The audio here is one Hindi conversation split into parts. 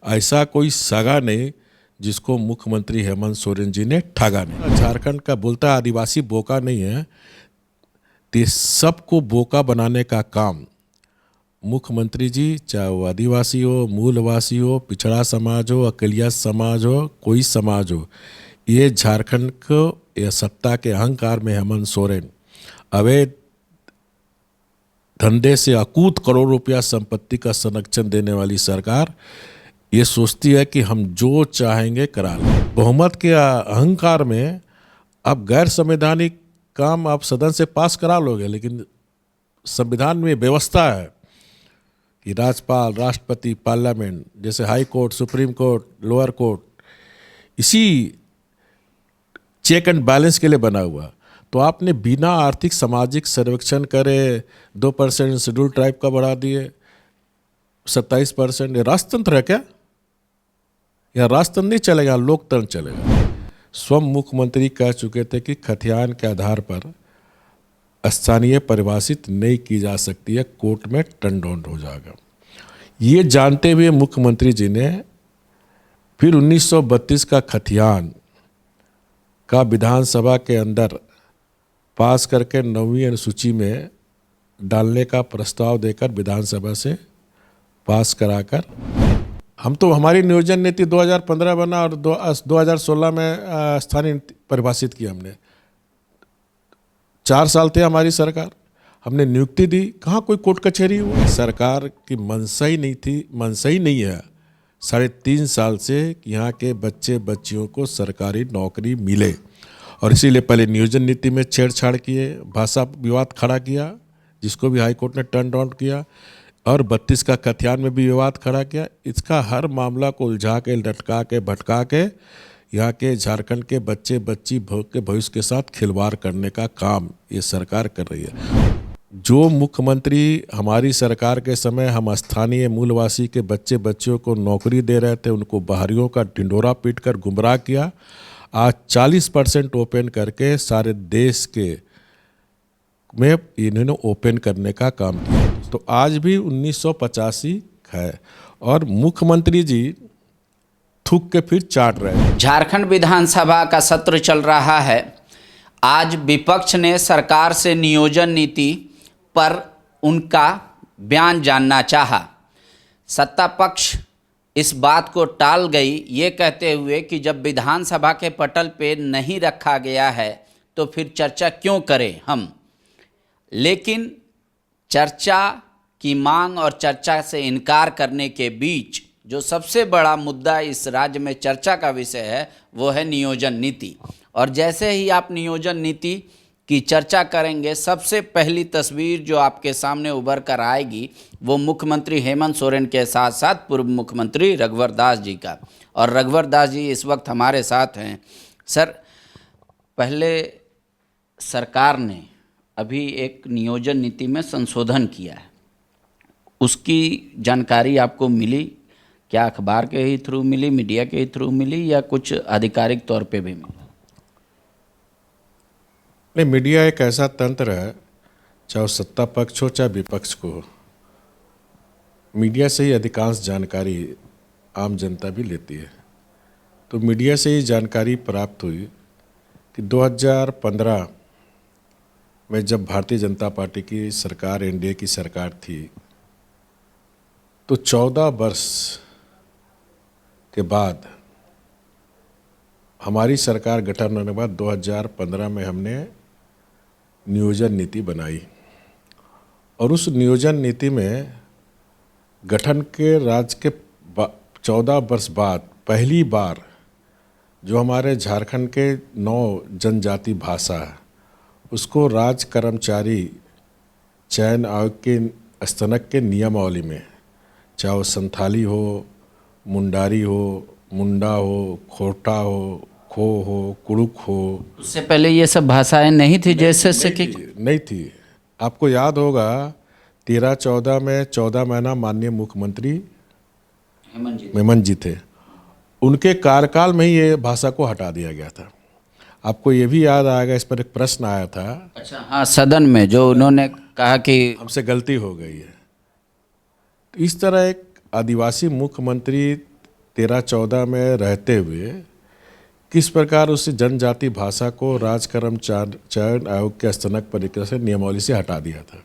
ऐसा कोई सगा नहीं जिसको मुख्यमंत्री हेमंत सोरेन जी ने ठगा नहीं। झारखंड का बोलता आदिवासी बोका नहीं है, तो सबको बोका बनाने का काम मुख्यमंत्री जी, चाहे वो आदिवासी हो, मूलवासी हो, पिछड़ा समाज हो, अकलिया समाज हो, कोई समाज हो, ये झारखंड को या सत्ता के अहंकार में हेमंत सोरेन अवैध धंधे से अकूत करोड़ रुपया संपत्ति का संरक्षण देने वाली सरकार ये सोचती है कि हम जो चाहेंगे करा लें। बहुमत के अहंकार में अब गैर संवैधानिक काम आप सदन से पास करा लोगे, लेकिन संविधान में व्यवस्था है कि राज्यपाल, राष्ट्रपति, पार्लियामेंट, जैसे high court, supreme court, lower court, इसी चेक एंड बैलेंस के लिए बना हुआ। तो आपने बिना आर्थिक सामाजिक सर्वेक्षण करे 2% शेड्यूल ट्राइब का बढ़ा दिए, 27%। ये राजतंत्र है क्या? या राजतंत्र नहीं चलेगा, लोकतंत्र चलेगा। स्वयं मुख्यमंत्री कह चुके थे कि खतियान के आधार पर स्थानीय परिभाषित नहीं की जा सकती है, कोर्ट में टर्न डाउन हो जाएगा। ये जानते हुए मुख्यमंत्री जी ने फिर 1932 का खतियान का विधानसभा के अंदर पास करके 9वीं अनुसूची में डालने का प्रस्ताव देकर विधानसभा से पास कराकर हमारी नियोजन नीति 2015 बना और 2016 में स्थानीय परिभाषित किया हमने। 4 साल थे हमारी सरकार, हमने नियुक्ति दी, कहाँ कोई कोर्ट कचहरी हुआ? सरकार की मनसा ही नहीं थी, मनसा ही नहीं है 3.5 साल से कि यहाँ के बच्चे बच्चियों को सरकारी नौकरी मिले। और इसीलिए पहले नियोजन नीति में छेड़छाड़ किए, भाषा विवाद खड़ा किया, जिसको भी हाई कोर्ट ने टर्न डाउन किया, और 32 का खतियान में भी विवाद खड़ा किया। इसका हर मामला को उलझा के, लटका के, भटका के यहाँ के झारखंड के बच्चे बच्ची के भविष्य के साथ खिलवाड़ करने का काम ये सरकार कर रही है। जो मुख्यमंत्री हमारी सरकार के समय हम स्थानीय मूलवासी के बच्चे बच्चियों को नौकरी दे रहे थे, उनको बाहरियों का ढिंढोरा पीट कर गुमराह किया, आज 40% ओपन करके सारे देश के में इन्होंने ओपन करने का काम किया। तो आज भी 1985 है और मुख्यमंत्री जी थूक के फिर चाट रहे हैं। झारखंड विधानसभा का सत्र चल रहा है। आज विपक्ष ने सरकार से नियोजन नीति पर उनका बयान जानना चाहा। सत्ता पक्ष इस बात को टाल गई, ये कहते हुए कि जब विधानसभा के पटल पे नहीं रखा गया है तो फिर चर्चा क्यों करें हम। लेकिन चर्चा की मांग और चर्चा से इनकार करने के बीच जो सबसे बड़ा मुद्दा इस राज्य में चर्चा का विषय है वो है नियोजन नीति। और जैसे ही आप नियोजन नीति की चर्चा करेंगे, सबसे पहली तस्वीर जो आपके सामने उभर कर आएगी वो मुख्यमंत्री हेमंत सोरेन के साथ साथ पूर्व मुख्यमंत्री रघुवर दास जी का। और रघुवर दास जी इस वक्त हमारे साथ हैं। सर, पहले सरकार ने अभी एक नियोजन नीति में संशोधन किया है, उसकी जानकारी आपको मिली क्या? अखबार के ही थ्रू मिली, मीडिया के ही थ्रू मिली, या कुछ आधिकारिक तौर पे भी मिली? नहीं, मीडिया एक ऐसा तंत्र है, चाहे सत्ता पक्ष हो चाहे विपक्ष को हो, मीडिया से ही अधिकांश जानकारी आम जनता भी लेती है। तो मीडिया से ही जानकारी प्राप्त हुई कि 2015 में जब भारतीय जनता पार्टी की सरकार, एनडीए की सरकार थी, तो 14 वर्ष के बाद हमारी सरकार गठन होने के बाद 2015 में हमने नियोजन नीति बनाई। और उस नियोजन नीति में गठन के राज्य के 14 वर्ष बाद पहली बार जो हमारे झारखंड के 9 जनजाति भाषा है उसको राज्य कर्मचारी चयन आयोग के स्तनक के नियमावली में, चाहे वो संथाली हो, मुंडारी हो, मुंडा हो, खोटा हो, खो हो, कुड़ुक हो, उससे पहले ये सब भाषाएं नहीं थी जैसे कि नहीं थी। आपको याद होगा 13-14 में 14 महीना माननीय मुख्यमंत्री हेमंत जी थे, उनके कार्यकाल में ही ये भाषा को हटा दिया गया था। आपको ये भी याद आएगा, इस पर एक प्रश्न आया था। अच्छा, हाँ, सदन में जो उन्होंने कहा कि हमसे गलती हो गई है। तो इस तरह एक आदिवासी मुख्यमंत्री 13-14 में रहते हुए किस प्रकार उस जनजाति भाषा को राजकर्म चयन आयोग के स्तनक परीक्षा से नियमावली से हटा दिया था।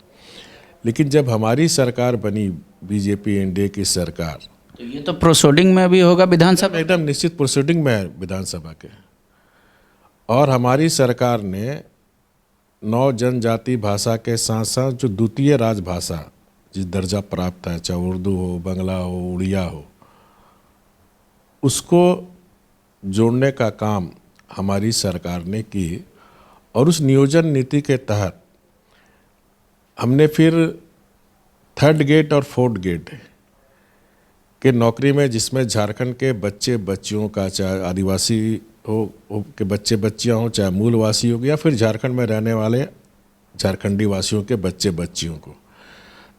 लेकिन जब हमारी सरकार बनी, बीजेपी एनडीए की सरकार, तो ये तो प्रोसीडिंग में भी होगा विधानसभा? एकदम निश्चित प्रोसीडिंग में है विधानसभा के। और हमारी सरकार ने 9 जनजाति भाषा के साथ साथ जो द्वितीय राजभाषा जिस दर्जा प्राप्त है, चाहे उर्दू हो, बांग्ला हो, उड़िया हो, उसको जोड़ने का काम हमारी सरकार ने की। और उस नियोजन नीति के तहत हमने फिर 3rd ग्रेड और 4th ग्रेड के नौकरी में, जिसमें झारखंड के बच्चे बच्चियों का, चाहे आदिवासी हो के बच्चे बच्चियां हो, चाहे मूलवासी हो या फिर झारखंड में रहने वाले झारखंडी वासियों के बच्चे बच्चियों को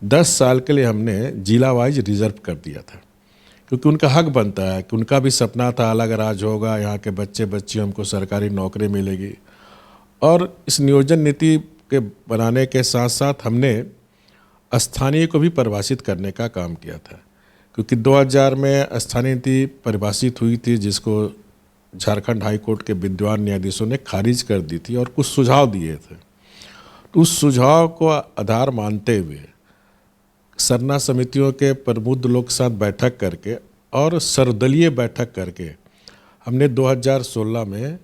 10 साल के लिए हमने जिला वाइज रिजर्व कर दिया था, क्योंकि उनका हक बनता है कि उनका भी सपना था अलग राज्य होगा, यहाँ के बच्चे बच्चियों हमको सरकारी नौकरी मिलेगी। और इस नियोजन नीति के बनाने के साथ साथ हमने स्थानीय को भी परिभाषित करने का काम किया था, क्योंकि 2000 में स्थानीय नीति परिभाषित हुई थी, जिसको झारखंड हाई कोर्ट के विद्वान न्यायाधीशों ने खारिज कर दी थी और कुछ सुझाव दिए थे। तो उस सुझाव को आधार मानते हुए सरना समितियों के प्रबुद्ध लोग के साथ बैठक करके और सर्वदलीय बैठक करके हमने 2016 में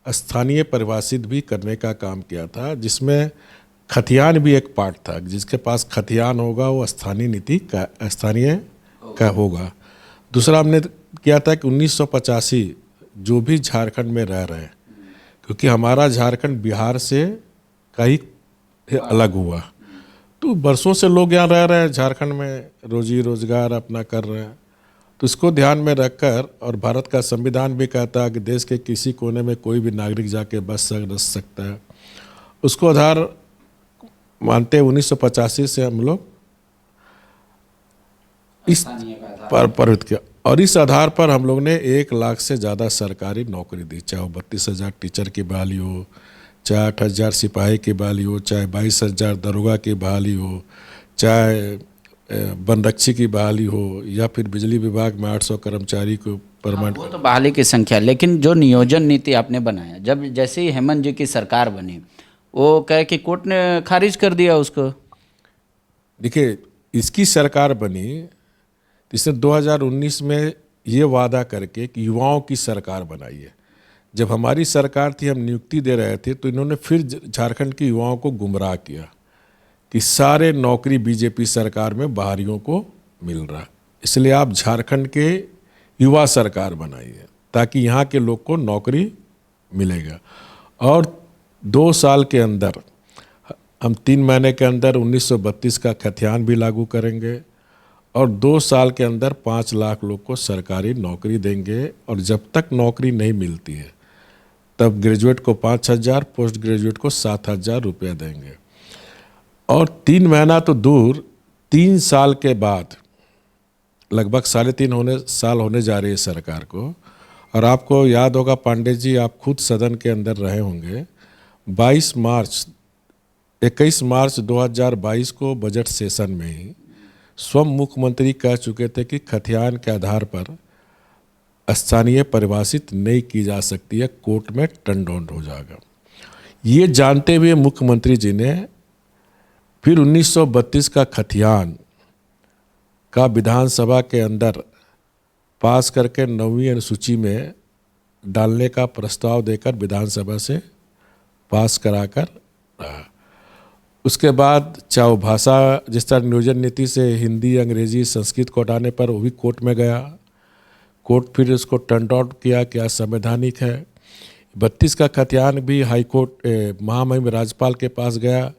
स्थानीय परिभाषित भी करने का काम किया था, जिसमें खतियान भी एक पार्ट था। जिसके पास खतियान होगा वो स्थानीय नीति का स्थानीय का होगा। दूसरा हमने किया था कि 1985 जो भी झारखंड में रह रहे हैं, क्योंकि हमारा झारखंड बिहार से कहीं अलग हुआ, तो बरसों से लोग यहाँ रह रहे हैं, झारखंड में रोजी रोजगार अपना कर रहे हैं। तो इसको ध्यान में रखकर, और भारत का संविधान भी कहता है कि देश के किसी कोने में कोई भी नागरिक जाके बस सकता है, उसको आधार मानते 1985 से हम लोग इस पर प्रवृत्त किया। और इस आधार पर हम लोग ने 1 लाख से ज़्यादा सरकारी नौकरी दी, चाहे 32,000 टीचर की बहाली हो, चाहे 8,000 सिपाही की बहाली हो, चाहे 22,000 दरोगा की बहाली हो, चाहे वनरक्षी की बहाली हो, या फिर बिजली विभाग में 800 कर्मचारी को परमानेंट। वो तो बहाली की संख्या, लेकिन जो नियोजन नीति आपने बनाया, जब जैसे ही हेमंत जी की सरकार बनी, वो कहे कि कोर्ट ने खारिज कर दिया उसको। देखिए, इसकी सरकार बनी, इसने 2019 में ये वादा करके कि युवाओं की सरकार बनाई है। जब हमारी सरकार थी, हम नियुक्ति दे रहे थे, तो इन्होंने फिर झारखंड के युवाओं को गुमराह किया कि सारे नौकरी बीजेपी सरकार में बाहरियों को मिल रहा, इसलिए आप झारखंड के युवा सरकार बनाइए ताकि यहाँ के लोग को नौकरी मिलेगा। और 2 साल के अंदर हम 3 महीने के अंदर 1932 का खतियान भी लागू करेंगे, और 2 साल के अंदर 5 लाख लोग को सरकारी नौकरी देंगे। और जब तक नौकरी नहीं मिलती है तब ग्रेजुएट को 5,000, पोस्ट ग्रेजुएट को 7,000 रुपये देंगे। और 3 महीना तो दूर, 3 साल के बाद, लगभग 3.5 साल होने जा रही है सरकार को। और आपको याद होगा पांडे जी, आप खुद सदन के अंदर रहे होंगे, 21 मार्च 2022 को बजट सेशन में ही स्वयं मुख्यमंत्री कह चुके थे कि खतियान के आधार पर स्थानीय परिभाषित नहीं की जा सकती है, कोर्ट में टर्न डाउन हो जाएगा। ये जानते हुए मुख्यमंत्री जी ने फिर 1932 का खतियान का विधानसभा के अंदर पास करके 9वीं अनुसूची में डालने का प्रस्ताव देकर विधानसभा से पास कराकर रहा। उसके बाद चाहे वो भाषा, जिस तरह नियोजन नीति से हिंदी, अंग्रेजी, संस्कृत को हटाने पर वो भी कोर्ट में गया, कोर्ट फिर उसको टर्न आउट किया कि असंवैधानिक है। 32 का खतियान भी हाई कोर्ट महामहिम राज्यपाल के पास गया,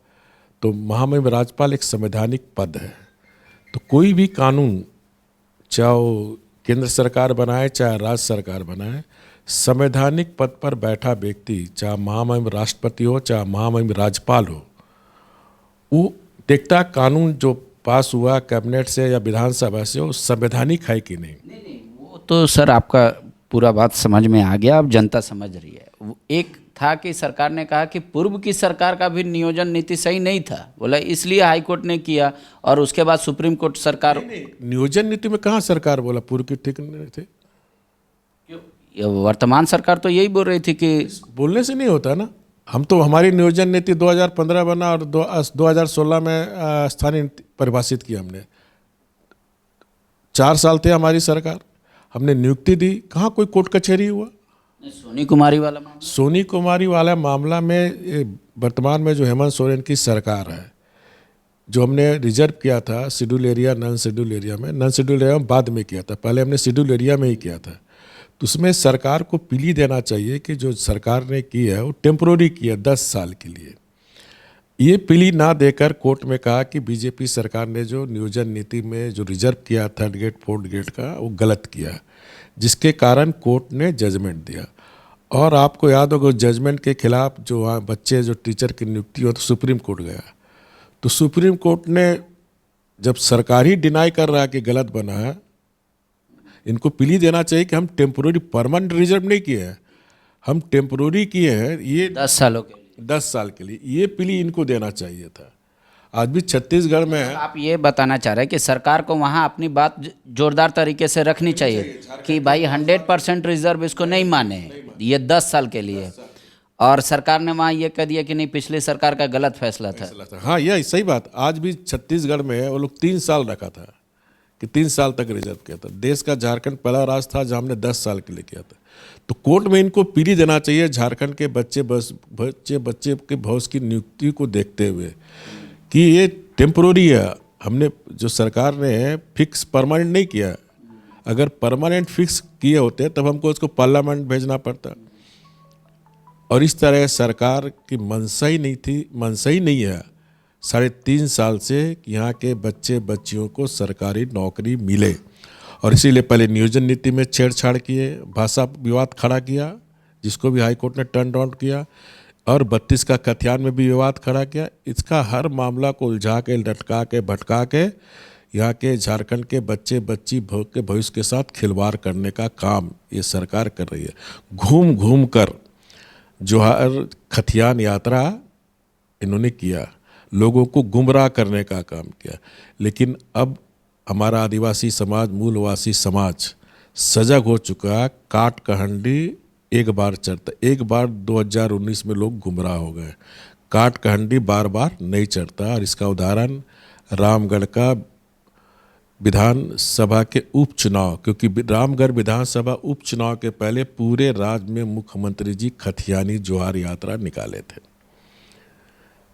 तो महामहिम राज्यपाल एक संवैधानिक पद है। तो कोई भी कानून, चाहे वो केंद्र सरकार बनाए चाहे राज्य सरकार बनाए, संवैधानिक पद पर बैठा व्यक्ति, चाहे महामहिम राष्ट्रपति हो चाहे महामहिम राज्यपाल हो, वो देखता कानून जो पास हुआ कैबिनेट से या विधानसभा से, वो संवैधानिक है कि नहीं। नहीं, वो तो सर आपका पूरा बात समझ में आ गया, अब जनता समझ रही है। एक था कि सरकार ने कहा कि पूर्व की सरकार का भी नियोजन नीति सही नहीं था, बोला इसलिए हाई कोर्ट ने किया, और उसके बाद सुप्रीम कोर्ट सरकार। नहीं, नियोजन नीति में कहाँ सरकार बोला पूर्व की ठीक नहीं थे। ये वर्तमान सरकार तो यही बोल रही थी कि बोलने से नहीं होता ना। हम तो हमारी नियोजन नीति 2015 बना और 2016 में स्थानीय नीति परिभाषित किया हमने। 4 साल थे हमारी सरकार, हमने नियुक्ति दी, कहाँ कोई कोर्ट कचहरी हुआ। सोनी कुमारी वाला मामला, सोनी कुमारी वाला मामला में वर्तमान में जो हेमंत सोरेन की सरकार है, जो हमने रिजर्व किया था schedule area non schedule area में, नॉन शेड्यूल एरिया में बाद में किया था, पहले हमने शेड्यूल एरिया में ही किया था। तो उसमें सरकार को पीली देना चाहिए कि जो सरकार ने की है वो टेम्पोररी की है 10 साल के लिए। ये पीली ना देकर कोर्ट में कहा कि बीजेपी सरकार ने जो नियोजन नीति में जो रिजर्व किया 3rd गेट 4th गेट का वो गलत किया, जिसके कारण कोर्ट ने जजमेंट दिया। और आपको याद होगा जजमेंट के खिलाफ जो वहाँ बच्चे जो टीचर की नियुक्ति हो तो सुप्रीम कोर्ट गया। तो सुप्रीम कोर्ट ने जब सरकार ही डिनाई कर रहा है कि गलत बना है, इनको पीली देना चाहिए कि हम टेम्पोररी परमानेंट रिजर्व नहीं किए हैं, हम टेम्पोररी किए हैं ये 10 सालों के लिए। 10 साल के लिए। ये पीली इनको देना चाहिए था। आज भी छत्तीसगढ़ में है। आप ये बताना चाह रहे हैं कि सरकार को वहाँ अपनी बात जोरदार तरीके से रखनी चाहिए कि भाई 100% रिजर्व इसको नहीं माने, ये 10 साल के लिए। और सरकार ने वहाँ ये कह दिया कि नहीं, पिछली सरकार का गलत फैसला था। हाँ, यह सही बात। आज भी छत्तीसगढ़ में वो लोग 3 साल रखा था कि 3 साल तक रिजर्व किया था। देश का झारखंड पहला राज्य था जहाँ हमने 10 साल के लिए किया था। तो कोर्ट में इनको पीली देना चाहिए झारखंड के बच्चे के भविष्य की नियुक्ति को देखते हुए कि ये टेम्पोररी है। हमने जो सरकार ने फिक्स परमानेंट नहीं किया। अगर परमानेंट फिक्स किए होते तब हमको उसको पार्लियामेंट भेजना पड़ता। और इस तरह सरकार की मंशा ही नहीं है 3.5 साल से यहाँ के बच्चियों को सरकारी नौकरी मिले। और इसीलिए पहले नियोजन नीति में छेड़छाड़ किए, भाषा विवाद खड़ा किया जिसको भी हाई कोर्ट ने टर्न डाउन किया, और 32 का कथयान में भी विवाद खड़ा किया। इसका हर मामला को उलझा के लटका के भटका के यहाँ के झारखंड के बच्चे के भविष्य के साथ खिलवाड़ करने का काम ये सरकार कर रही है। घूम घूम कर जो हर खतियान यात्रा इन्होंने किया, लोगों को गुमराह करने का काम किया। लेकिन अब हमारा आदिवासी समाज, मूलवासी समाज सजग हो चुका है। काट कहंडी एक बार चढ़ता, एक बार 2019 में लोग गुमराह हो गए। काट कहंडी बार बार नहीं चढ़ता। और इसका उदाहरण रामगढ़ का विधानसभा के उपचुनाव, क्योंकि रामगढ़ विधानसभा उपचुनाव के पहले पूरे राज्य में मुख्यमंत्री जी खतियानी जोहार यात्रा निकाले थे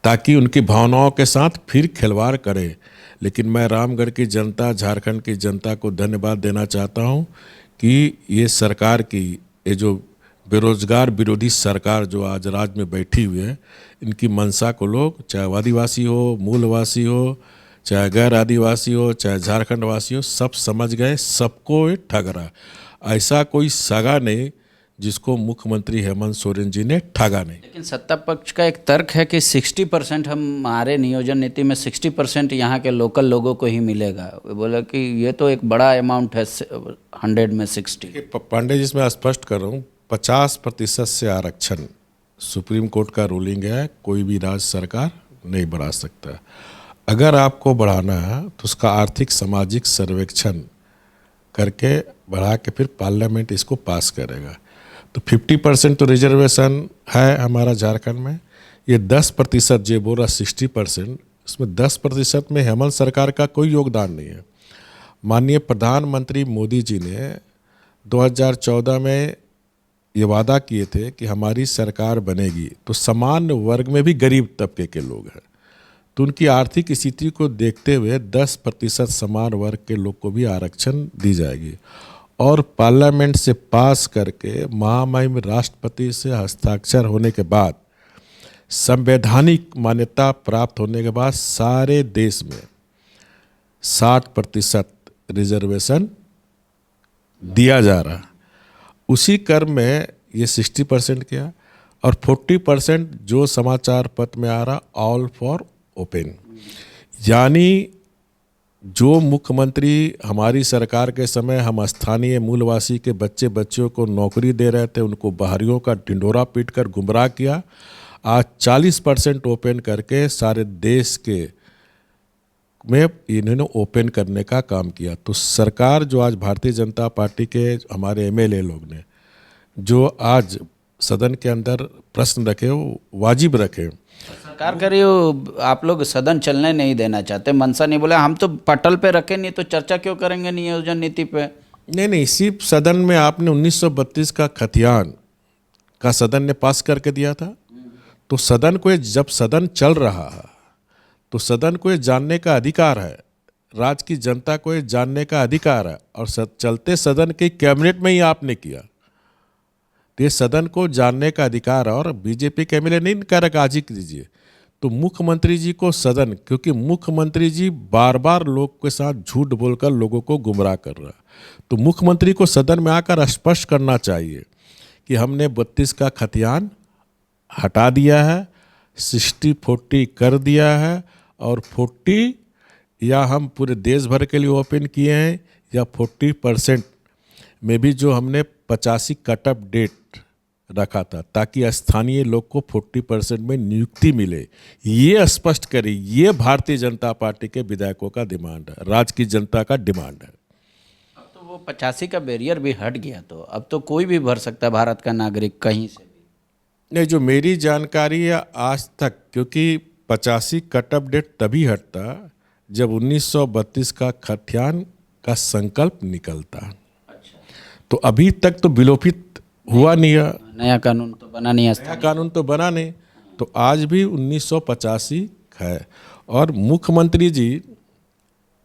ताकि उनकी भावनाओं के साथ फिर खिलवाड़ करे। लेकिन मैं रामगढ़ की जनता, झारखंड की जनता को धन्यवाद देना चाहता हूं कि ये सरकार की, ये जो बेरोजगार विरोधी सरकार जो आज राज्य में बैठी हुई है, इनकी मंशा को लोग, चाहे आदिवासी हो, मूलवासी हो, चाहे गैर आदिवासी हो, चाहे झारखंड वासी हो, सब समझ गए। सबको ये ठग रहा। ऐसा कोई सगा नहीं जिसको मुख्यमंत्री हेमंत सोरेन जी ने ठगा नहीं। लेकिन सत्ता पक्ष का एक तर्क है कि 60% हमारे नियोजन नीति में 60% यहाँ के लोकल लोगों को ही मिलेगा। वो बोला कि ये तो एक बड़ा अमाउंट है 100 में 60। पांडे जी, मैं स्पष्ट कर रहा हूँ, 50% से आरक्षण सुप्रीम कोर्ट का रूलिंग है, कोई भी राज्य सरकार नहीं बढ़ा सकता। अगर आपको बढ़ाना है तो उसका आर्थिक सामाजिक सर्वेक्षण करके बढ़ा के फिर पार्लियामेंट इसको पास करेगा। तो 50% तो रिजर्वेशन है हमारा झारखंड में। ये 10% जो बोल रहा 60%, इसमें 10% में हेमंत सरकार का कोई योगदान नहीं है। माननीय प्रधानमंत्री मोदी जी ने 2014 में ये वादा किए थे कि हमारी सरकार बनेगी तो सामान्य वर्ग में भी गरीब तबके के लोग हैं, तो उनकी आर्थिक स्थिति को देखते हुए 10% समान वर्ग के लोग को भी आरक्षण दी जाएगी। और पार्लियामेंट से पास करके महामहिम राष्ट्रपति से हस्ताक्षर होने के बाद, संवैधानिक मान्यता प्राप्त होने के बाद सारे देश में 60% रिजर्वेशन दिया जा रहा। उसी क्रम में ये 60% किया और 40% जो समाचार पत्र में आ रहा ऑल फॉर ओपन, यानी जो मुख्यमंत्री हमारी सरकार के समय हम स्थानीय मूलवासी के बच्चियों को नौकरी दे रहे थे, उनको बाहरियों का ढिंडोरा पीट कर गुमराह किया, आज 40% ओपन करके सारे देश के में इन्होंने ओपन करने का काम किया। तो सरकार जो आज भारतीय जनता पार्टी के हमारे एमएलए लोग ने जो आज सदन के अंदर प्रश्न रखे वो वाजिब रखे। सरकार कह रही हो आप लोग सदन चलने नहीं देना चाहते, मनसा नहीं बोला, हम तो पटल पे रखे नहीं तो चर्चा क्यों करेंगे नियोजन नीति पे। नहीं, इसी सदन में आपने 1932 का खतियान का सदन ने पास करके दिया था। तो सदन को जब सदन चल रहा है तो सदन को ये जानने का अधिकार है, राज्य की जनता को ये जानने का अधिकार है। और चलते सदन के कैबिनेट में ही आपने किया, तो ये सदन को जानने का अधिकार है। और बीजेपी के एमएलए नहीं कह रहा आज ही दीजिए, तो मुख्यमंत्री जी को सदन, क्योंकि मुख्यमंत्री जी बार बार लोग के साथ झूठ बोलकर लोगों को गुमराह कर रहा है, तो मुख्यमंत्री को सदन में आकर स्पष्ट करना चाहिए कि हमने 32 का खतियान हटा दिया है, 60-40 कर दिया है, और 40 या हम पूरे देश भर के लिए ओपन किए हैं, या 40% में भी जो हमने 85 कट ऑफ डेट रखा था, ताकि स्थानीय लोग को 40% में नियुक्ति मिले। ये स्पष्ट करें, ये भारतीय जनता पार्टी के विधायकों का डिमांड है, राज्य की जनता का डिमांड है। अब तो वो 85 का बैरियर भी हट गया, तो अब तो कोई भी भर सकता है भारत का नागरिक कहीं से भी। नहीं, जो मेरी जानकारी है आज तक, क्योंकि 85 कट ऑफ डेट तभी हटता जब 1932 का खतियान का संकल्प निकलता। अच्छा, तो अभी तक तो विलोपित हुआ नहीं है, नया कानून तो बना नहीं, नया कानून तो बना नहीं, तो आज भी 1985 है। और मुख्यमंत्री जी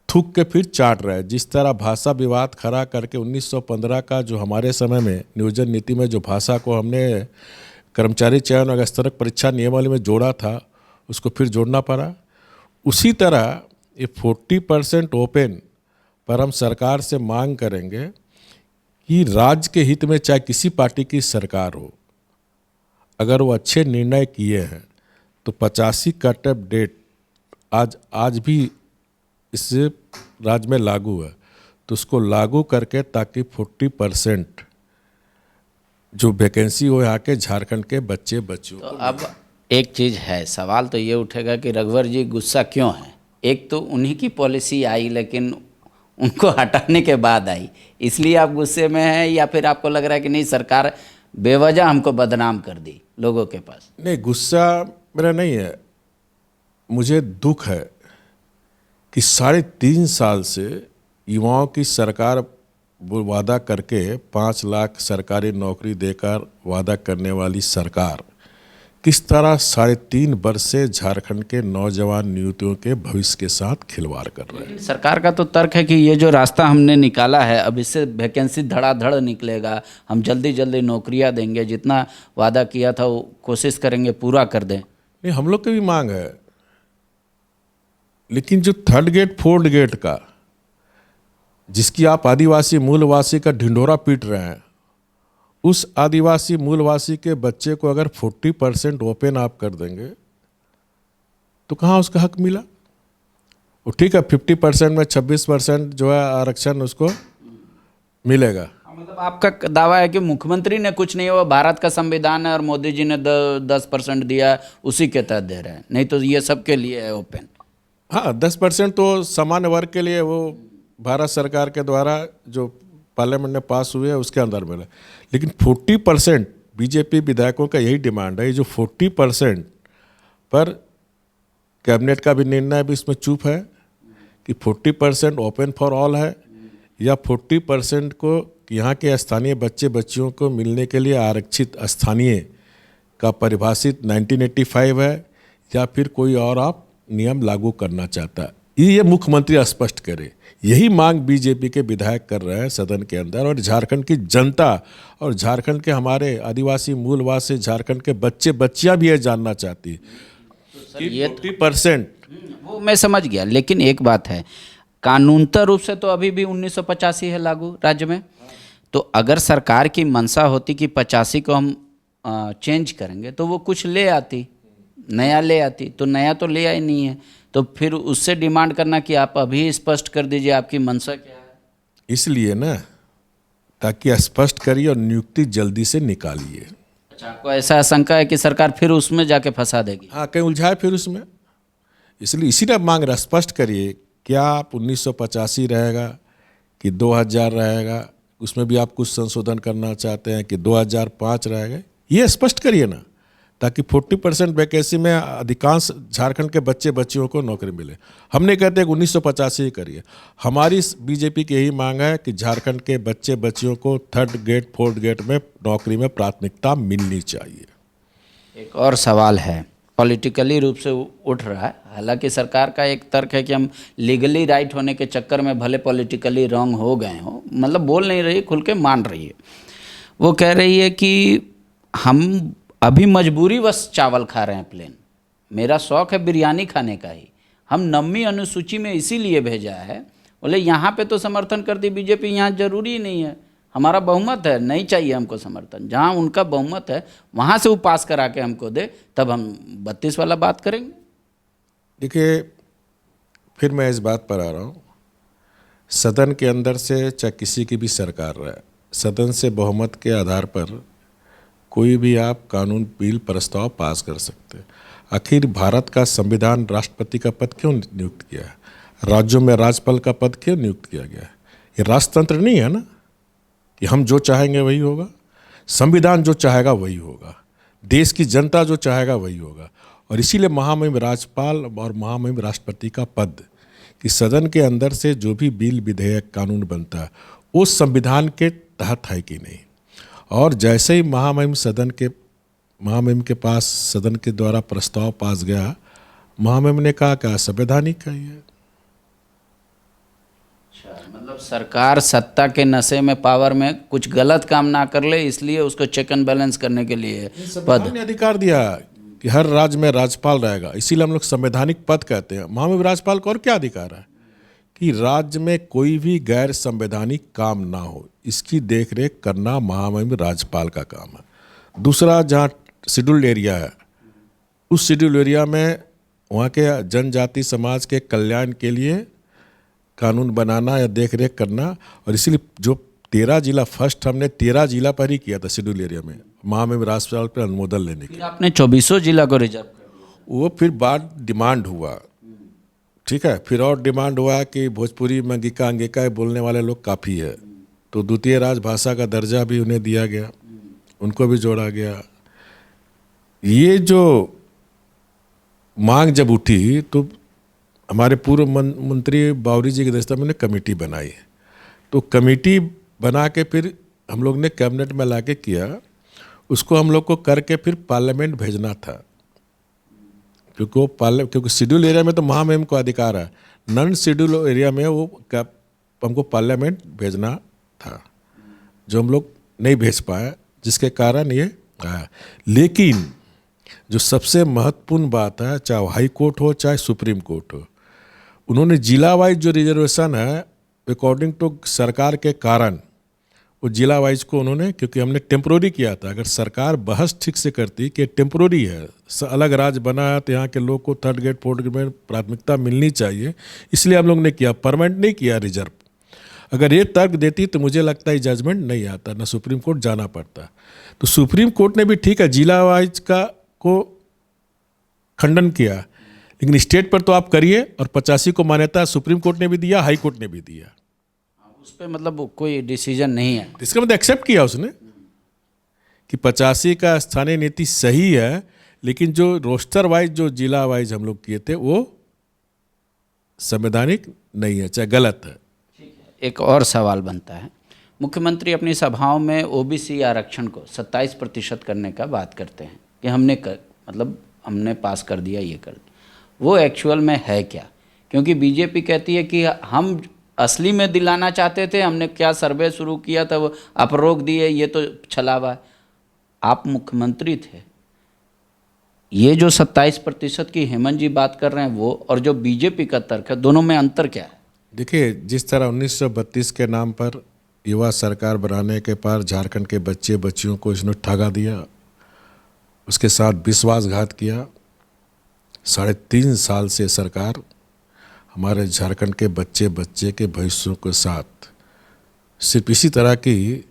थूक के फिर चाट रहे हैं। जिस तरह भाषा विवाद खड़ा करके 1915 का जो हमारे समय में नियोजन नीति में जो भाषा को हमने कर्मचारी चयन और स्तरक परीक्षा नियमावली में जोड़ा था, उसको फिर जोड़ना पड़ा। उसी तरह ये 40% ओपन पर हम सरकार से मांग करेंगे कि राज्य के हित में चाहे किसी पार्टी की सरकार हो, अगर वो अच्छे निर्णय किए हैं तो 85 कट ऑफ डेट आज भी इस राज्य में लागू है, तो उसको लागू करके ताकि 40% जो वैकेंसी हो यहाँ के झारखंड के बच्चे बच्चियों तो अब एक चीज़ है, सवाल तो ये उठेगा कि रघुवर जी गुस्सा क्यों है। एक तो उन्हीं की पॉलिसी आई, लेकिन उनको हटाने के बाद आई, इसलिए आप गुस्से में हैं, या फिर आपको लग रहा है कि नहीं सरकार बेवजह हमको बदनाम कर दी लोगों के पास। नहीं, गुस्सा मेरा नहीं है, मुझे दुख है कि 3.5 साल से युवाओं की सरकार वादा करके 5 लाख सरकारी नौकरी देकर वादा करने वाली सरकार किस तरह 3.5 वर्ष से झारखंड के नौजवान युवतियों के भविष्य के साथ खिलवाड़ कर रहे हैं। सरकार का तो तर्क है कि ये जो रास्ता हमने निकाला है, अब इससे वैकेंसी धड़ाधड़ निकलेगा, हम जल्दी जल्दी नौकरियां देंगे, जितना वादा किया था वो कोशिश करेंगे पूरा कर दें। नहीं, हम लोग की भी मांग है, लेकिन जो 3rd गेट 4th गेट का, जिसकी आप आदिवासी मूलवासी का ढिंढोरा पीट रहे हैं, उस आदिवासी मूलवासी के बच्चे को अगर 40% ओपन आप कर देंगे तो कहाँ उसका हक मिला। वो ठीक है 50% में 26% जो है आरक्षण उसको मिलेगा। मतलब आपका दावा है कि मुख्यमंत्री ने कुछ नहीं हुआ, भारत का संविधान है और मोदी जी ने 10% दिया, उसी के तहत दे रहे हैं, नहीं तो ये सबके लिए है ओपन। हाँ, 10% तो सामान्य वर्ग के लिए वो भारत सरकार के द्वारा जो पार्लियामेंट में पास हुए हैं उसके अंदर मिला, लेकिन 40% बीजेपी विधायकों का यही डिमांड है। जो 40% पर कैबिनेट का भी निर्णय भी इसमें चुप है कि 40% ओपन फॉर ऑल है, या 40% को यहाँ के स्थानीय बच्चे बच्चियों को मिलने के लिए आरक्षित स्थानीय का परिभाषित 1985 है, या फिर कोई और आप नियम लागू करना चाहता है। ये मुख्यमंत्री स्पष्ट करे। यही मांग बीजेपी के विधायक कर रहे हैं सदन के अंदर, और झारखंड की जनता और झारखंड के हमारे आदिवासी मूलवासी झारखंड के बच्चे बच्चियां भी ये जानना चाहती है कि ये 40%। वो मैं समझ गया, लेकिन एक बात है, कानूनतः रूप से तो अभी भी 1985 है लागू राज्य में। तो अगर सरकार की मंशा होती कि 85 को हम चेंज करेंगे तो वो कुछ ले आती, नया ले आती, तो नया तो ले आई नहीं है, तो फिर उससे डिमांड करना कि आप अभी स्पष्ट कर दीजिए आपकी मंशा क्या है। इसलिए ना, ताकि स्पष्ट करिए और नियुक्ति जल्दी से निकालिए। अच्छा, आपको ऐसा आशंका है कि सरकार फिर उसमें जाके फंसा देगी? हाँ, कहीं उलझाए फिर उसमें, इसलिए इसी ना मांग रहा, स्पष्ट करिए क्या आप 1985 रहेगा कि 2000 रहेगा, उसमें भी आप कुछ संशोधन करना चाहते हैं कि 2005 रहेगा, ये स्पष्ट करिए ना, ताकि 40% वैकेंसी में अधिकांश झारखंड के बच्चे बच्चियों को नौकरी मिले। हम नहीं कहते कि 1985 ही करिए, हमारी बीजेपी की यही मांग है कि झारखंड के बच्चे बच्चियों को 3rd ग्रेड 4th ग्रेड में नौकरी में प्राथमिकता मिलनी चाहिए। एक और सवाल है, पॉलिटिकली रूप से उठ रहा है, हालांकि सरकार का एक तर्क है कि हम लीगली राइट होने के चक्कर में भले पॉलिटिकली रॉन्ग हो गए हो, मतलब बोल नहीं रही, खुल के मान रही है। वो कह रही है कि हम अभी मजबूरीवश चावल खा रहे हैं प्लेन, मेरा शौक़ है बिरयानी खाने का ही, हम 9वीं अनुसूची में इसीलिए भेजा है। बोले यहाँ पे तो समर्थन कर दी बीजेपी, यहाँ जरूरी ही नहीं है, हमारा बहुमत है, नहीं चाहिए हमको समर्थन। जहाँ उनका बहुमत है वहाँ से वो पास करा के हमको दे, तब हम 32 वाला बात करेंगे। देखिए, फिर मैं इस बात पर आ रहा हूँ, सदन के अंदर से चाहे किसी की भी सरकार रहे, सदन से बहुमत के आधार पर कोई भी आप कानून बिल प्रस्ताव पास कर सकते। आखिर भारत का संविधान राष्ट्रपति का पद क्यों नियुक्त किया है, राज्यों में राज्यपाल का पद क्यों नियुक्त किया गया है? ये राजतंत्र नहीं है ना कि हम जो चाहेंगे वही होगा। संविधान जो चाहेगा वही होगा, देश की जनता जो चाहेगा वही होगा। और इसीलिए महामहिम राज्यपाल और महामहिम राष्ट्रपति का पद कि सदन के अंदर से जो भी बिल विधेयक कानून बनता है वो संविधान के तहत है कि नहीं। और जैसे ही महामहिम के पास सदन के द्वारा प्रस्ताव पास गया, महामहिम ने कहा क्या संवैधानिक है ये। मतलब सरकार सत्ता के नशे में, पावर में कुछ गलत काम ना कर ले, इसलिए उसको चेक एंड बैलेंस करने के लिए पद ने अधिकार दिया कि हर राज्य में राज्यपाल रहेगा, इसीलिए हम लोग संवैधानिक पद कहते हैं। महामहिम राज्यपाल को और क्या अधिकार है कि राज्य में कोई भी गैर संवैधानिक काम ना हो, इसकी देखरेख करना महामहिम राज्यपाल का काम है। दूसरा, जहाँ शेड्यूल्ड एरिया है, उस शेड्यूल्ड एरिया में वहाँ के जनजाति समाज के कल्याण के लिए कानून बनाना या देख रेख करना। और इसीलिए जो 13 जिला, फर्स्ट हमने 13 जिला पर ही किया था शेड्यूल एरिया में, महामहिम राज्यपाल पर अनुमोदन लेने के। आपने 24 जिला को रिजर्व कर दिया, वो फिर बाद डिमांड हुआ, ठीक है, फिर और डिमांड हुआ कि भोजपुरी में अंगिका अंगिका बोलने वाले लोग काफ़ी है, तो द्वितीय राजभाषा का दर्जा भी उन्हें दिया गया, उनको भी जोड़ा गया। ये जो मांग जब उठी तो हमारे पूर्व मंत्री बावरी जी की अध्यक्षता में कमेटी बनाई, तो कमेटी बना के फिर हम लोग ने कैबिनेट में लाके किया, उसको हम लोग को करके फिर पार्लियामेंट भेजना था, क्योंकि शेड्यूल एरिया में तो महामहिम को अधिकार है, नॉन शेड्यूल एरिया में वो हमको पार्लियामेंट भेजना था, जो हम लोग नहीं भेज पाए, जिसके कारण ये आया। लेकिन जो सबसे महत्वपूर्ण बात है, चाहे हाई कोर्ट हो चाहे सुप्रीम कोर्ट हो, उन्होंने जिला वाइज जो रिजर्वेशन है अकॉर्डिंग टू सरकार के कारण वो जिला वाइज को उन्होंने, क्योंकि हमने टेम्प्रोरी किया था, अगर सरकार बहस ठीक से करती कि टेम्प्रोरी है, अलग राज्य बना है तो यहाँ के लोग को 3rd ग्रेड 4th ग्रेड में प्राथमिकता मिलनी चाहिए, इसलिए हम लोग ने किया, परमानेंट नहीं किया रिजर्व। अगर ये तर्क देती तो मुझे लगता है जजमेंट नहीं आता, ना सुप्रीम कोर्ट जाना पड़ता। तो सुप्रीम कोर्ट ने भी ठीक है जिला वाइज को खंडन किया, लेकिन स्टेट पर तो आप करिए, और 85 को मान्यता सुप्रीम कोर्ट ने भी दिया, हाई कोर्ट ने भी दिया, उस पर मतलब कोई डिसीजन नहीं है। इसका मतलब एक्सेप्ट किया उसने कि 85 का स्थानीय नीति सही है, लेकिन जो रोस्टर वाइज जो जिला वाइज हम लोग किए थे वो संवैधानिक नहीं है, चाहे गलत है। एक और सवाल बनता है, मुख्यमंत्री अपनी सभाओं में ओबीसी आरक्षण को 27% करने का बात करते हैं कि हमने पास कर दिया, ये कर दिया, वो एक्चुअल में है क्या? क्योंकि बीजेपी कहती है कि हम असली में दिलाना चाहते थे, हमने क्या सर्वे शुरू किया था वो आप रोक दिए, ये तो छलावा है। आप मुख्यमंत्री थे, ये जो 27% की हेमंत जी बात कर रहे हैं वो, और जो बीजेपी का तर्क है, दोनों में अंतर क्या है? देखिए, जिस तरह 1932 के नाम पर युवा सरकार बनाने के पार झारखंड के बच्चे बच्चियों को इसने ठगा दिया, उसके साथ विश्वासघात किया, 3.5 साल से सरकार हमारे झारखंड के बच्चे के भविष्यों के साथ सिर्फ इसी तरह की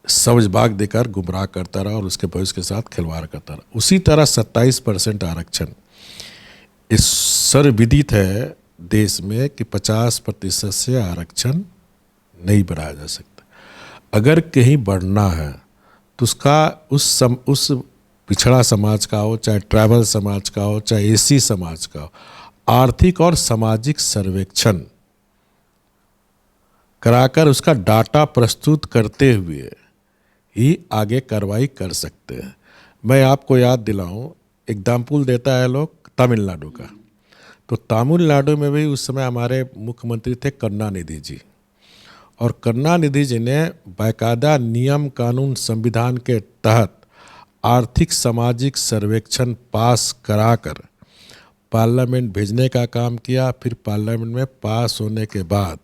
समझबाग देकर गुमराह करता रहा और उसके भविष्य के साथ खिलवाड़ करता रहा। उसी तरह 27% आरक्षण इस सर्वविदित है देश में कि 50% से आरक्षण नहीं बढ़ाया जा सकता। अगर कहीं बढ़ना है तो उसका उस पिछड़ा समाज का हो, चाहे ट्राइबल समाज का हो, चाहे एसी समाज का हो, आर्थिक और सामाजिक सर्वेक्षण कराकर उसका डाटा प्रस्तुत करते हुए ही आगे कार्रवाई कर सकते हैं। मैं आपको याद दिलाऊं, एग्जाम्पल देता है लोग तमिलनाडु का, तो तमिलनाडु में भी उस समय हमारे मुख्यमंत्री थे करुणानिधि जी, और करुणानिधि जी ने बाकायदा नियम कानून संविधान के तहत आर्थिक सामाजिक सर्वेक्षण पास कराकर पार्लियामेंट भेजने का काम किया। फिर पार्लियामेंट में पास होने के बाद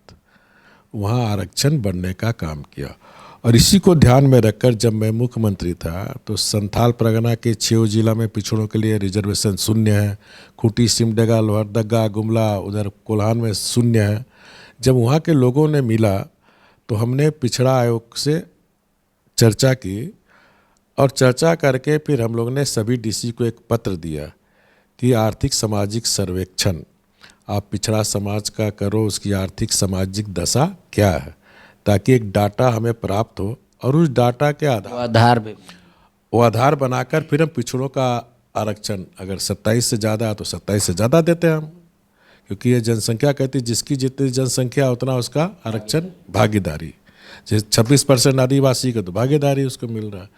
वहाँ आरक्षण बढ़ने का काम किया। और इसी को ध्यान में रखकर जब मैं मुख्यमंत्री था तो संथाल परगना के 6 जिला में पिछड़ों के लिए रिजर्वेशन शून्य है, खूंटी, सिमडेगा, लोहरदगा, गुमला, उधर कोल्हान में शून्य है। जब वहाँ के लोगों ने मिला तो हमने पिछड़ा आयोग से चर्चा की, और चर्चा करके फिर हम लोग ने सभी डीसी को एक पत्र दिया कि आर्थिक सामाजिक सर्वेक्षण आप पिछड़ा समाज का करो, उसकी आर्थिक सामाजिक दशा क्या है, ताकि एक डाटा हमें प्राप्त हो, और उस डाटा के आधार बनाकर फिर हम पिछड़ों का आरक्षण अगर 27 से ज़्यादा है तो 27 से ज़्यादा देते हैं हम, क्योंकि ये जनसंख्या कहती है जिसकी जितनी जनसंख्या उतना उसका आरक्षण भागीदारी, जैसे 26% आदिवासी का तो भागीदारी उसको मिल रहा है।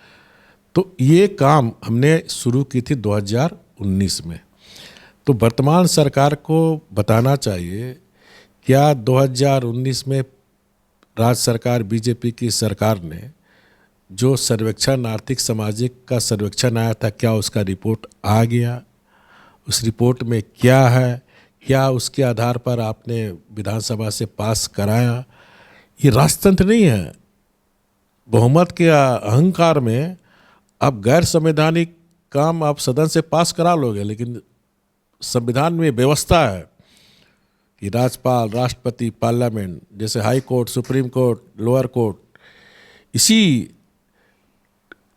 तो ये काम हमने शुरू की थी 2019 में। तो वर्तमान सरकार को बताना चाहिए, क्या 2019 में राज्य सरकार बीजेपी की सरकार ने जो सर्वेक्षण आर्थिक सामाजिक का सर्वेक्षण आया था, क्या उसका रिपोर्ट आ गया? उस रिपोर्ट में क्या है, क्या उसके आधार पर आपने विधानसभा से पास कराया? ये राजतंत्र नहीं है। बहुमत के अहंकार में आप गैर संवैधानिक काम आप सदन से पास करा लोगे, लेकिन संविधान में व्यवस्था है कि राज्यपाल, राष्ट्रपति, पार्लियामेंट, जैसे high court, supreme court, lower court, इसी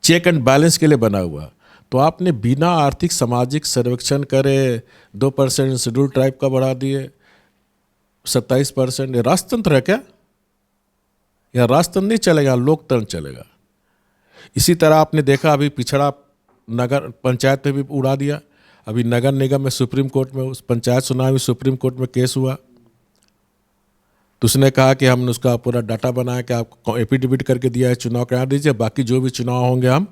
चेक एंड बैलेंस के लिए बना हुआ। तो आपने बिना आर्थिक सामाजिक सर्वेक्षण करे 2% शेड्यूल ट्राइब का बढ़ा दिए, 27%। ये राजतंत्र है क्या? या राजतंत्र नहीं चलेगा, लोकतंत्र चलेगा। इसी तरह आपने देखा अभी पिछड़ा नगर पंचायत में भी उड़ा दिया। अभी नगर निगम में सुप्रीम कोर्ट में उस पंचायत चुनाव में सुप्रीम कोर्ट में केस हुआ, तो उसने कहा कि हमने उसका पूरा डाटा बनाया कि आपको एफिडेविट करके दिया है, चुनाव करा दीजिए, बाकी जो भी चुनाव होंगे हम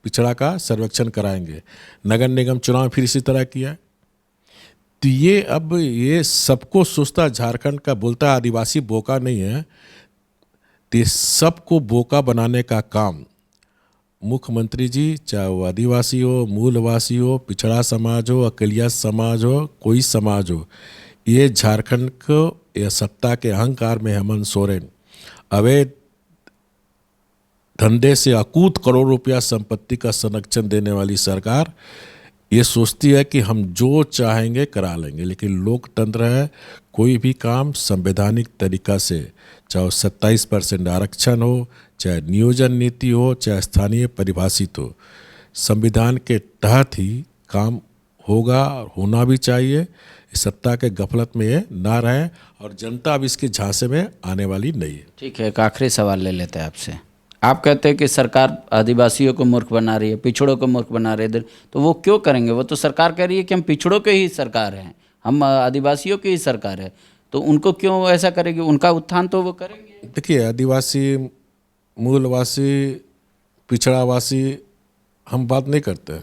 पिछड़ा का सर्वेक्षण कराएंगे। नगर निगम चुनाव फिर इसी तरह किया। तो ये अब ये सबको सोचता झारखंड का बोलता है आदिवासी बोका नहीं है, तो ये सबको बोका बनाने का काम मुख्यमंत्री जी, चाहे वो आदिवासी हो, मूलवासी हो, पिछड़ा समाज हो, अकलिया समाज हो, कोई समाज हो, ये झारखंड को या सत्ता के अहंकार में हेमंत सोरेन अवैध धंधे से अकूत करोड़ रुपया संपत्ति का संरक्षण देने वाली सरकार ये सोचती है कि हम जो चाहेंगे करा लेंगे। लेकिन लोकतंत्र है, कोई भी काम संवैधानिक तरीका से, चाहे 27% आरक्षण हो, चाहे नियोजन नीति हो, चाहे स्थानीय परिभाषित हो, संविधान के तहत ही काम होगा और होना भी चाहिए। सत्ता के गफलत में ये ना रहे और जनता अब इसके झांसे में आने वाली नहीं है। ठीक है, एक आखिरी सवाल ले लेते हैं आपसे। आप कहते हैं कि सरकार आदिवासियों को मूर्ख बना रही है, पिछड़ों को मूर्ख बना रही है, तो वो क्यों करेंगे? वो तो सरकार कह रही है कि हम पिछड़ों के ही सरकार हैं, हम आदिवासियों की ही सरकार है, तो उनको क्यों ऐसा करेगी? उनका उत्थान तो वो करेंगे। देखिए, आदिवासी, मूलवासी, पिछड़ावासी हम बात नहीं करते,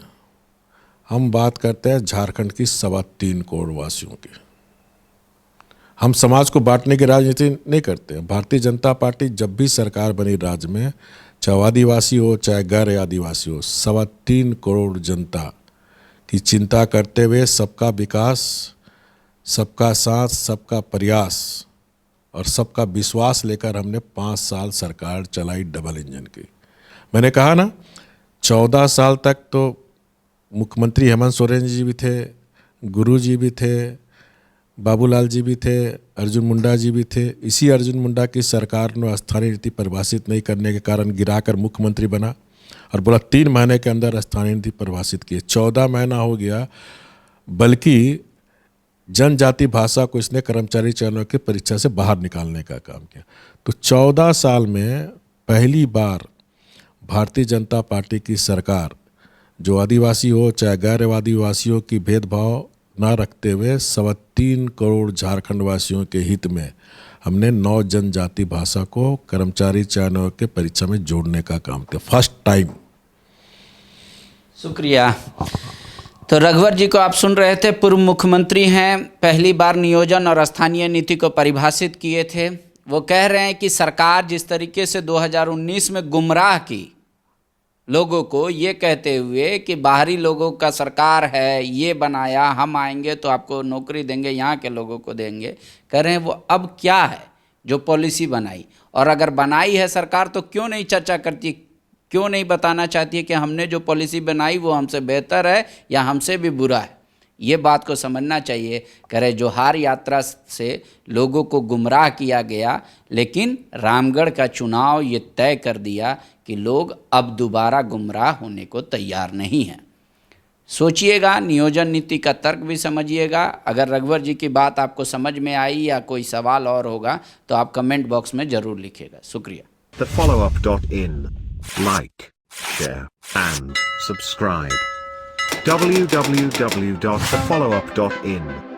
हम बात करते हैं झारखंड की 3.25 करोड़ वासियों की। हम समाज को बांटने की राजनीति नहीं करते। भारतीय जनता पार्टी जब भी सरकार बनी राज्य में, चाहे आदिवासी हो चाहे गैर आदिवासी हो, 3.25 करोड़ जनता की चिंता करते हुए सबका विकास, सबका साथ, सबका प्रयास और सबका विश्वास लेकर हमने 5 साल सरकार चलाई डबल इंजन की। मैंने कहा ना, 14 साल तक तो मुख्यमंत्री हेमंत सोरेन जी भी थे, गुरु जी भी थे, बाबूलाल जी भी थे, अर्जुन मुंडा जी भी थे। इसी अर्जुन मुंडा की सरकार ने स्थानीय नीति परिभाषित नहीं करने के कारण गिराकर मुख्यमंत्री बना और बोला 3 महीने के अंदर स्थानीय नीति परिभाषित किए। 14 महीना हो गया, बल्कि जनजाति भाषा को इसने कर्मचारी चयन की परीक्षा से बाहर निकालने का काम किया। तो 14 साल में पहली बार भारतीय जनता पार्टी की सरकार, जो आदिवासी हो चाहे गैर आदिवासियों की भेदभाव ना रखते हुए 3.25 करोड़ झारखंड वासियों के हित में हमने 9 जनजाति भाषा को कर्मचारी चयन के परीक्षा में जोड़ने का काम किया, फर्स्ट टाइम। शुक्रिया। तो रघुवर जी को आप सुन रहे थे, पूर्व मुख्यमंत्री हैं, पहली बार नियोजन और स्थानीय नीति को परिभाषित किए थे। वो कह रहे हैं कि सरकार जिस तरीके से 2019 में गुमराह की लोगों को, ये कहते हुए कि बाहरी लोगों का सरकार है, ये बनाया, हम आएंगे तो आपको नौकरी देंगे, यहाँ के लोगों को देंगे, कह रहे हैं वो अब क्या है जो पॉलिसी बनाई, और अगर बनाई है सरकार तो क्यों नहीं चर्चा करती, क्यों नहीं बताना चाहती है कि हमने जो पॉलिसी बनाई वो हमसे बेहतर है या हमसे भी बुरा है। ये बात को समझना चाहिए। कह रहे जोहार यात्रा से लोगों को गुमराह किया गया, लेकिन रामगढ़ का चुनाव ये तय कर दिया कि लोग अब दोबारा गुमराह होने को तैयार नहीं हैं। सोचिएगा, नियोजन नीति का तर्क भी समझिएगा। अगर रघुवर जी की बात आपको समझ में आई या कोई सवाल और होगा तो आप कमेंट बॉक्स में ज़रूर लिखिएगा। शुक्रिया। TheFollowUp.in. Like, share, and subscribe. www.thefollowup.in